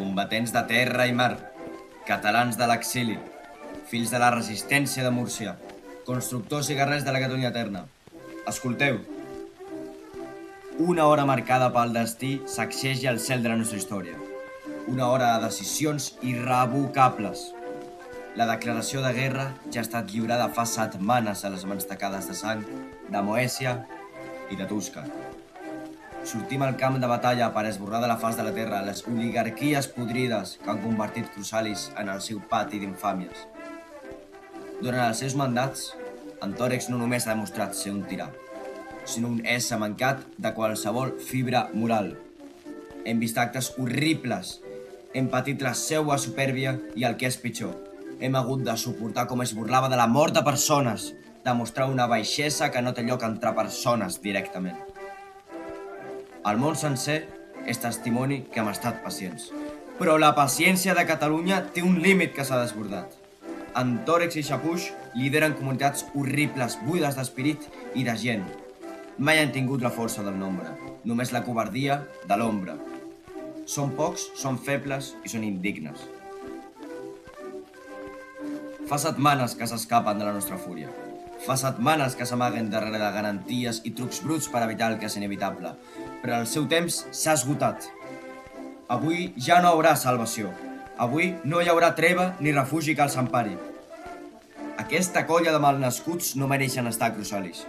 combatents de terra i mar, catalans de l'exili, fills de la resistència de Múrcia, constructors i guerrers de la Catalunya eterna. Escolteu. Una hora marcada pel destí sacseja el cel de la nostra història. Una hora de decisions irrevocables. La declaració de guerra ja ha estat lliurada fa setmanes a les mans tacades de sang de Moèsia i de Tusca. Sortim al camp de batalla per esborrar de la faç de la terra les oligarquies podrides que han convertit Crusalis en el seu pati d'infàmies. Durant els seus mandats, Antòrex no només ha demostrat ser un tirà, sinó un ésser mancat de qualsevol fibra moral. Hem vist actes horribles, hem patit la seua supèrbia i el que és pitjor, hem hagut de suportar com es burlava de la mort de persones, demostrar una baixesa que no té lloc entre persones directament. El món sencer és testimoni que hem estat pacients. Però la paciència de Catalunya té un límit que s'ha desbordat. Antòrex i Xapuix lideren comunitats horribles, buides d'esperit i de gent. Mai han tingut la força del nombre, només la covardia de l'ombra. Són pocs, són febles i són indignes. Fa setmanes que s'escapen de la nostra fúria. Fa setmanes que s'amaguen darrere de garanties i trucs bruts per evitar el que és inevitable, però el seu temps s'ha esgotat. Avui ja no hi haurà salvació. Avui no hi haurà treva ni refugi que els empari. Aquesta colla de malnascuts no mereixen estar a Crusalis.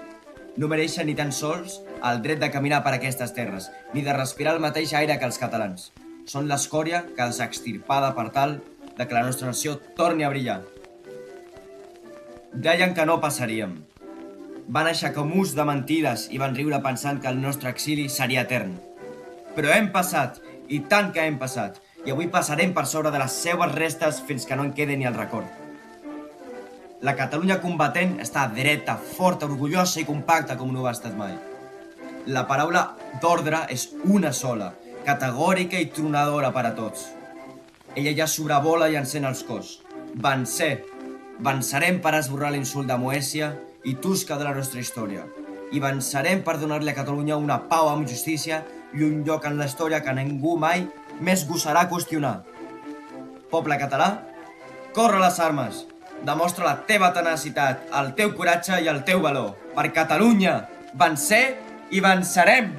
No mereixen ni tan sols el dret de caminar per aquestes terres, ni de respirar el mateix aire que els catalans. Són l'escòria que ha de ser extirpada per tal de que la nostra nació torni a brillar. Deien que no passaríem. Van aixecar com ús de mentides i van riure pensant que el nostre exili seria etern. Però hem passat, i tant que hem passat, i avui passarem per sobre de les seues restes fins que no en quede ni el record. La Catalunya combatent està dreta, forta, orgullosa i compacta com no ho ha estat mai. La paraula d'ordre és una sola, categòrica i tronadora per a tots. Ella ja sobrevola i encén els cors. Vencer. Vencerem per esborrar l'insult de Moèsia i Tusca de la nostra història. I vencerem per donar-li a Catalunya una pau amb justícia i un lloc en la història que ningú mai més gosarà qüestionar. Poble català, corre a les armes! Demostra la teva tenacitat, el teu coratge i el teu valor. Per Catalunya, vencer i vencerem!